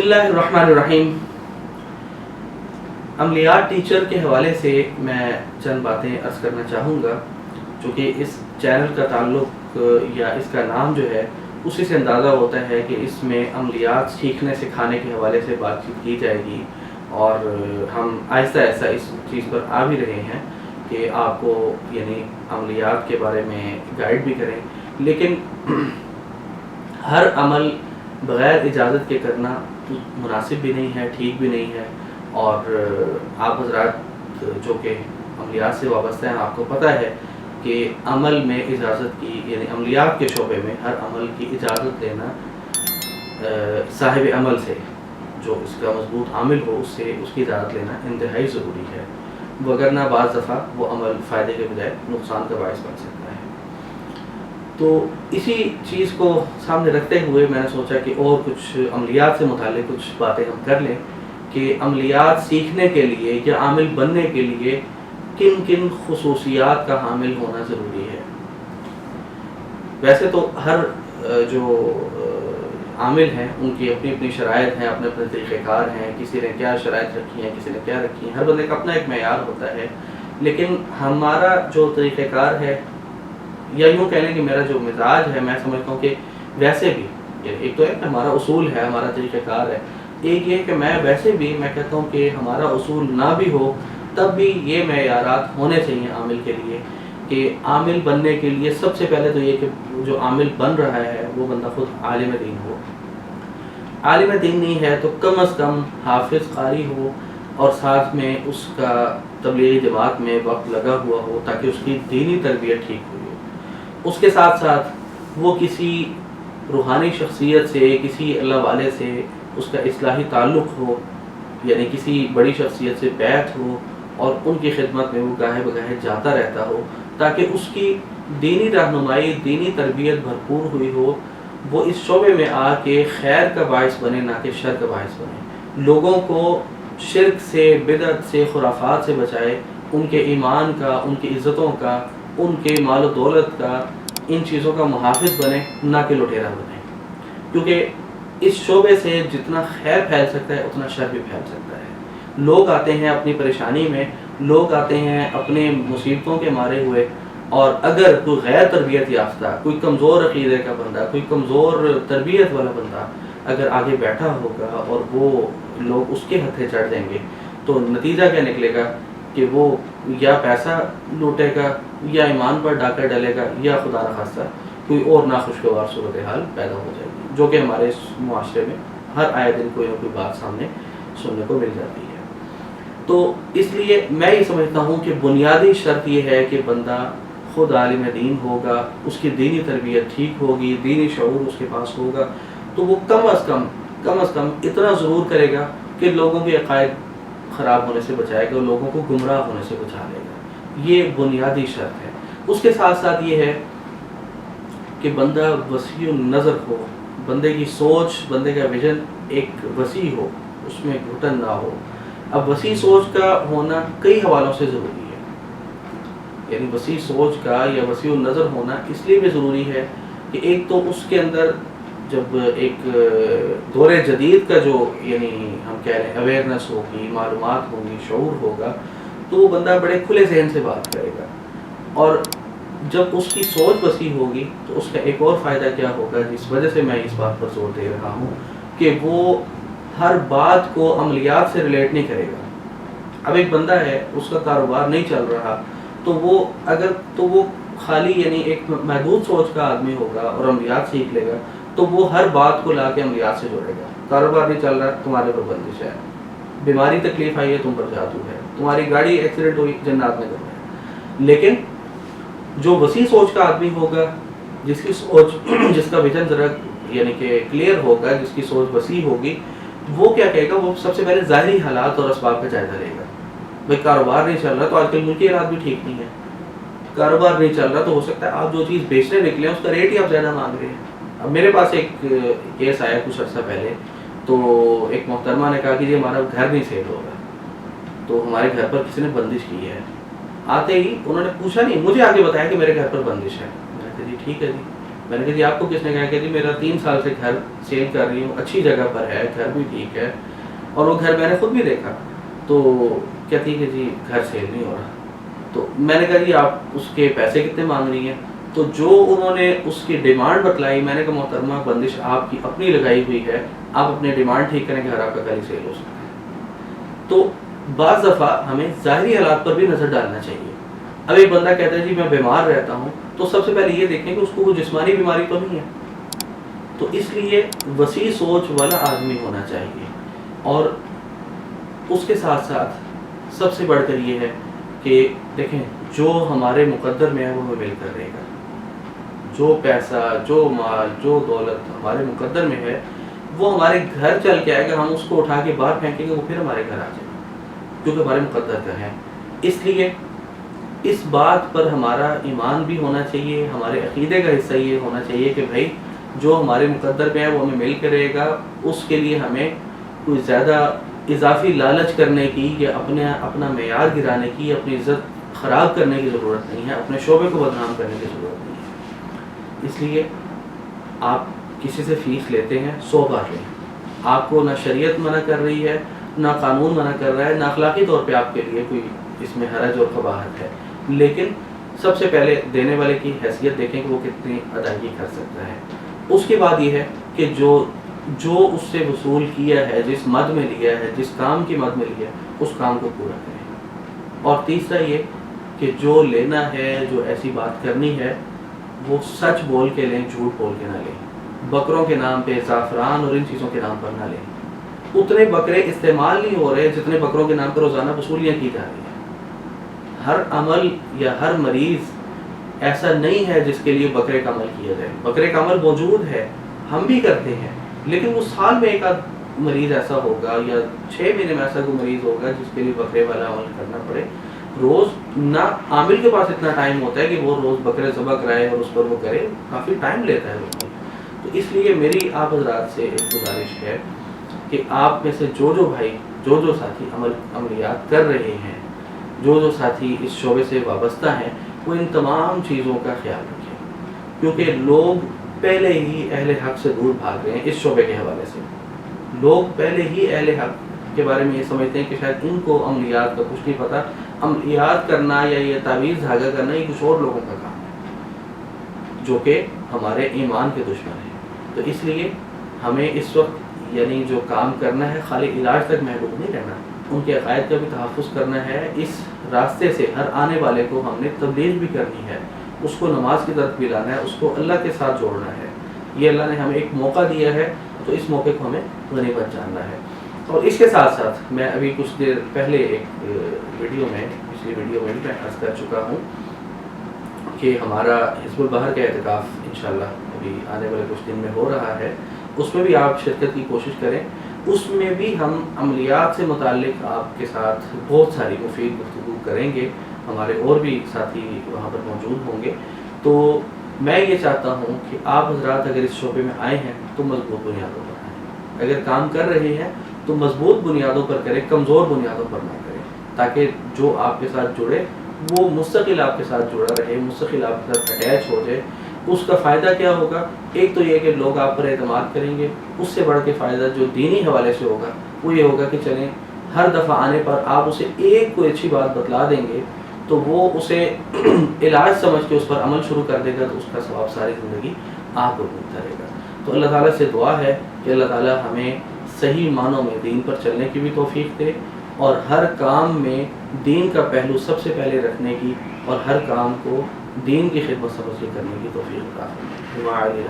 اللہ الرحمن الرحیم. عملیات ٹیچر کے حوالے سے میں چند باتیں عرض کرنا چاہوں گا، چونکہ اس چینل کا تعلق یا اس کا نام جو ہے اسی سے اندازہ ہوتا ہے کہ اس میں عملیات سیکھنے سکھانے کے حوالے سے بات چیت کی جائے گی، اور ہم آہستہ آہستہ اس چیز پر آ بھی رہے ہیں کہ آپ کو یعنی عملیات کے بارے میں گائیڈ بھی کریں. لیکن ہر عمل بغیر اجازت کے کرنا مناسب بھی نہیں ہے، ٹھیک بھی نہیں ہے. اور آپ حضرات جو کہ عملیات سے وابستہ ہیں، آپ کو پتہ ہے کہ عمل میں اجازت کی یعنی عملیات کے شعبے میں ہر عمل کی اجازت لینا صاحب عمل سے، جو اس کا مضبوط عامل ہو، اس سے اس کی اجازت لینا انتہائی ضروری ہے، وگرنہ بعض دفعہ وہ عمل فائدے کے بجائے نقصان کا باعث بن سکتا ہے. تو اسی چیز کو سامنے رکھتے ہوئے میں نے سوچا کہ اور کچھ عملیات سے متعلق کچھ باتیں ہم کر لیں کہ عملیات سیکھنے کے لیے یا عامل بننے کے لیے کن کن خصوصیات کا حامل ہونا ضروری ہے. ویسے تو ہر جو عامل ہیں ان کی اپنی اپنی شرائط ہیں، اپنے اپنے طریقہ کار ہیں، کسی نے کیا شرائط رکھی ہیں، کسی نے کیا رکھی ہیں، ہر بندے کا اپنا ایک معیار ہوتا ہے. لیکن ہمارا جو طریقہ کار ہے، یا یوں کہہ لیں کہ میرا جو مزاج ہے، میں سمجھتا ہوں کہ ویسے بھی ایک تو ہے کہ ہمارا اصول ہے، ہمارا طریقہ کار ہے، ایک یہ کہ میں ویسے بھی میں کہتا ہوں کہ ہمارا اصول نہ بھی ہو تب بھی یہ معیارات ہونے چاہیے عامل کے لیے کہ عامل بننے کے لیے سب سے پہلے تو یہ کہ جو عامل بن رہا ہے وہ بندہ خود عالم دین ہو. عالم دین نہیں ہے تو کم از کم حافظ قاری ہو، اور ساتھ میں اس کا تبلیغی جماعت میں وقت لگا ہوا ہو تاکہ اس کی دینی تربیت ٹھیک ہوئی ہو. اس کے ساتھ ساتھ وہ کسی روحانی شخصیت سے، کسی اللہ والے سے اس کا اصلاحی تعلق ہو، یعنی کسی بڑی شخصیت سے بیعت ہو اور ان کی خدمت میں وہ گاہے بگاہے جاتا رہتا ہو تاکہ اس کی دینی رہنمائی، دینی تربیت بھرپور ہوئی ہو. وہ اس شعبے میں آ کے خیر کا باعث بنے، نہ کہ شر کا باعث بنے. لوگوں کو شرک سے، بدعت سے، خرافات سے بچائے، ان کے ایمان کا، ان کی عزتوں کا، ان کے مال و دولت کا، ان چیزوں کا محافظ بنے، نہ کہ لٹیرا بنے. کیونکہ اس شعبے سے جتنا خیر پھیل سکتا ہے اتنا شر بھی پھیل سکتا ہے. لوگ آتے ہیں اپنی پریشانی میں، لوگ آتے ہیں اپنے مصیبتوں کے مارے ہوئے، اور اگر کوئی غیر تربیت یافتہ، کوئی کمزور عقیدے کا بندہ، کوئی کمزور تربیت والا بندہ اگر آگے بیٹھا ہوگا اور وہ لوگ اس کے ہتھے چڑھ دیں گے تو نتیجہ کیا نکلے گا کہ وہ یا پیسہ لوٹے گا، یا ایمان پر ڈاکہ ڈلے گا، یا خدا نخواستہ کوئی اور ناخوشگوار صورتحال پیدا ہو جائے گی، جو کہ ہمارے اس معاشرے میں ہر آئے دن کوئی نہ کوئی بات سامنے سننے کو مل جاتی ہے. تو اس لیے میں یہ سمجھتا ہوں کہ بنیادی شرط یہ ہے کہ بندہ خود عالم دین ہوگا، اس کی دینی تربیت ٹھیک ہوگی، دینی شعور اس کے پاس ہوگا، تو وہ کم از کم اتنا ضرور کرے گا کہ لوگوں کے عقائد خراب ہونے سے بچائے گا، لوگوں کو گمراہ ہونے سے بچا لے گا. یہ بنیادی شرط ہے. اس کے ساتھ ساتھ یہ ہے کہ بندہ وسیع النظر ہو، بندے کی سوچ، بندے کا ویژن ایک وسیع ہو، اس میں گھٹن نہ ہو. اب وسیع سوچ کا ہونا کئی حوالوں سے ضروری ہے، یعنی وسیع سوچ کا یا وسیع النظر ہونا اس لیے بھی ضروری ہے کہ ایک تو اس کے اندر جب ایک دور جدید کا جو یعنی ہم کہہ رہے ہیں اویئرنیس ہوگی، معلومات ہوگی، شعور ہوگا، تو وہ بندہ بڑے کھلے ذہن سے بات کرے گا. اور جب اس کی سوچ وسیع ہوگی تو اس کا ایک اور فائدہ کیا ہوگا، جس وجہ سے میں اس بات پر زور دے رہا ہوں کہ وہ ہر بات کو عملیات سے ریلیٹ نہیں کرے گا. اب ایک بندہ ہے، اس کا کاروبار نہیں چل رہا، تو وہ خالی یعنی ایک محدود سوچ کا آدمی ہوگا اور عملیات سیکھ لے گا تو وہ ہر بات کو لا کے عملیات سے جوڑے گا. کاروبار نہیں چل رہا، تمہارے پر بندش ہے، بیماری تکلیف آئی ہے، تم پر جادو ہے، تمہاری گاڑی ایکسیڈنٹ ہوئی، جنات میں گھر ہے. لیکن جو وسیع سوچ کا آدمی ہوگا، جس کی سوچ، جس کا ویژن ذرا یعنی کہ کلیئر ہوگا، جس کی سوچ وسیع ہوگی، وہ کیا کہے گا، وہ سب سے پہلے ظاہری حالات اور اسباب کا جائزہ لے گا. بھائی کاروبار نہیں چل رہا تو آج کل ملکی حالات بھی ٹھیک نہیں ہے. کاروبار نہیں چل رہا تو ہو سکتا ہے آپ جو چیز بیچنے نکلے ہیں اس کا ریٹ ہی آپ زیادہ مانگ رہے ہیں. اب میرے پاس ایک کیس آیا کچھ عرصہ پہلے، تو ایک محترمہ نے کہا کہ جی ہمارا گھر نہیں سیل ہوگا، تو ہمارے گھر پر کسی نے بندش کی ہے. آتے ہی انہوں نے پوچھا نہیں، مجھے آگے بتایا کہ میرے گھر پر بندش ہے. میں نے کہا جی ٹھیک ہے جی. میں نے کہا جی آپ کو کس نے کہا کہ جی میرا 3 سال سے گھر سیل کر رہی ہوں، اچھی جگہ پر ہے، گھر بھی ٹھیک ہے، اور وہ گھر میں نے خود بھی دیکھا. تو کہتی کہ جی گھر سیل نہیں ہو رہا. تو میں نے کہا جی آپ اس کے پیسے کتنے مانگ رہی ہیں؟ تو جو انہوں نے اس کی ڈیمانڈ بتلائی، میں نے کہا محترمہ بندش آپ کی اپنی لگائی ہوئی ہے، آپ اپنے ڈیمانڈ ٹھیک کریں کہ گھر آپ کا کل ہی سیل ہو سکتا ہے. تو بعض دفعہ ہمیں ظاہری حالات پر بھی نظر ڈالنا چاہیے. اب ایک بندہ کہتا ہے جی میں بیمار رہتا ہوں، تو سب سے پہلے یہ دیکھیں کہ اس کو کوئی جسمانی بیماری تو نہیں ہے. تو اس لیے وسیع سوچ والا آدمی ہونا چاہیے. اور اس کے ساتھ ساتھ سب سے بڑھ کر یہ ہے کہ دیکھیں جو ہمارے مقدر میں ہے وہ ہمیں مل کر رہے گا. جو پیسہ، جو مال، جو دولت ہمارے مقدر میں ہے وہ ہمارے گھر چل کے آئے گا. ہم اس کو اٹھا کے باہر پھینکیں گے وہ پھر ہمارے گھر آ جائے گا کیونکہ ہمارے مقدر کا ہے. اس لیے اس بات پر ہمارا ایمان بھی ہونا چاہیے، ہمارے عقیدے کا حصہ یہ ہونا چاہیے کہ بھائی جو ہمارے مقدر میں ہے وہ ہمیں مل کے رہے گا. اس کے لیے ہمیں کوئی زیادہ اضافی لالچ کرنے کی یا اپنا معیار گرانے کی، اپنی عزت خراب کرنے کی ضرورت نہیں ہے، اپنے شعبے کو بدنام کرنے کی ضرورت نہیں ہے. اس لیے آپ کسی سے فیس لیتے ہیں 100 بار لیں. آپ کو نہ شریعت منع کر رہی ہے، نہ قانون منع کر رہا ہے، نہ اخلاقی طور پہ آپ کے لیے کوئی اس میں حرج اور قباحت ہے. لیکن سب سے پہلے دینے والے کی حیثیت دیکھیں کہ وہ کتنی ادائیگی کر سکتا ہے. اس کے بعد یہ ہے کہ جو اس سے وصول کیا ہے، جس مد میں لیا ہے، جس کام کی مد میں لیا ہے، اس کام کو پورا کریں. اور تیسرا یہ کہ جو لینا ہے، جو ایسی بات کرنی ہے وہ سچ بول کے لیں، جھوٹ بول کے نہ لیں. بکروں کے نام پہ، زعفران اور ان چیزوں کے نام پر نہ لیں. اتنے بکرے استعمال نہیں ہو رہے جتنے بکروں کے نام پر روزانہ وصولیاں کی جا رہی ہیں. ہر عمل یا ہر مریض ایسا نہیں ہے جس کے لیے بکرے کا عمل کیا جائے. بکرے کا عمل موجود ہے، ہم بھی کرتے ہیں، لیکن وہ سال میں ایک آدھ مریض ایسا ہوگا یا 6 مہینے میں ایسا کوئی مریض ہوگا جس کے لیے بکرے والا عمل کرنا پڑے. روز نہ عامل کے پاس اتنا ٹائم ہوتا ہے کہ وہ روز بکرے ذبح کرائے اور اس پر وہ کرے، کافی ٹائم لیتا ہے وہ. تو اس لیے میری آپ حضرات سے ایک گزارش ہے کہ آپ میں سے جو بھائی، جو ساتھی عملیات کر رہے ہیں، جو ساتھی اس شعبے سے وابستہ ہیں، وہ ان تمام چیزوں کا خیال رکھیں. کیونکہ لوگ پہلے ہی اہل حق سے دور بھاگ رہے ہیں. اس شعبے کے حوالے سے لوگ پہلے ہی اہل حق کے بارے میں یہ سمجھتے ہیں کہ شاید ان کو عملیات کا کچھ نہیں پتہ. عملیات کرنا یا یہ تعویذ دھاگا کرنا یہ کچھ اور لوگوں کا کام ہے جو کہ ہمارے ایمان کے دشمن ہیں. تو اس لیے ہمیں اس وقت یعنی جو کام کرنا ہے خالی علاج تک محدود نہیں رہنا، ان کے عقائد کا بھی تحفظ کرنا ہے. اس راستے سے ہر آنے والے کو ہم نے تبلیغ بھی کرنی ہے، اس کو نماز کی طرف بھی لانا ہے، اس کو اللہ کے ساتھ جوڑنا ہے. یہ اللہ نے ہمیں ایک موقع دیا ہے تو اس موقع کو ہمیں غنیمت جاننا ہے. اور اس کے ساتھ ساتھ میں ابھی کچھ دیر پہلے ایک پچھلی ویڈیو میں بھی میں عرض کر چکا ہوں کہ ہمارا حزب البحر کا اعتکاف انشاءاللہ ابھی آنے والے کچھ دن میں ہو رہا ہے. اس میں بھی آپ شرکت کی کوشش کریں. اس میں بھی ہم عملیات سے متعلق آپ کے ساتھ بہت ساری مفید گفتگو کریں گے. ہمارے اور بھی ساتھی وہاں پر موجود ہوں گے. تو میں یہ چاہتا ہوں کہ آپ حضرات اگر اس شعبے میں آئے ہیں تو مضبوط بنیادوں پر آئیں. اگر کام کر رہے ہیں تو مضبوط بنیادوں پر کریں، کمزور بنیادوں پر نہ کریں، تاکہ جو آپ کے ساتھ جڑے وہ مستقل آپ کے ساتھ جڑا رہے، مستقل آپ کے ساتھ اٹیچ ہو جائے. اس کا فائدہ کیا ہوگا؟ ایک تو یہ کہ لوگ آپ پر اعتماد کریں گے. اس سے بڑھ کے فائدہ جو دینی حوالے سے ہوگا وہ یہ ہوگا کہ چلیں ہر دفعہ آنے پر آپ اسے ایک کوئی اچھی بات بتلا دیں گے تو وہ اسے علاج سمجھ کے اس پر عمل شروع کر دے گا، تو اس کا ثواب ساری زندگی آپ کو ملتا رہے گا. تو اللہ تعالیٰ سے دعا ہے کہ اللہ تعالیٰ ہمیں صحیح معنوں میں دین پر چلنے کی بھی توفیق دے، اور ہر کام میں دین کا پہلو سب سے پہلے رکھنے کی، اور ہر کام کو دین کی خدمت سمجھ کے کرنے کی توفیق عطا فرمائے.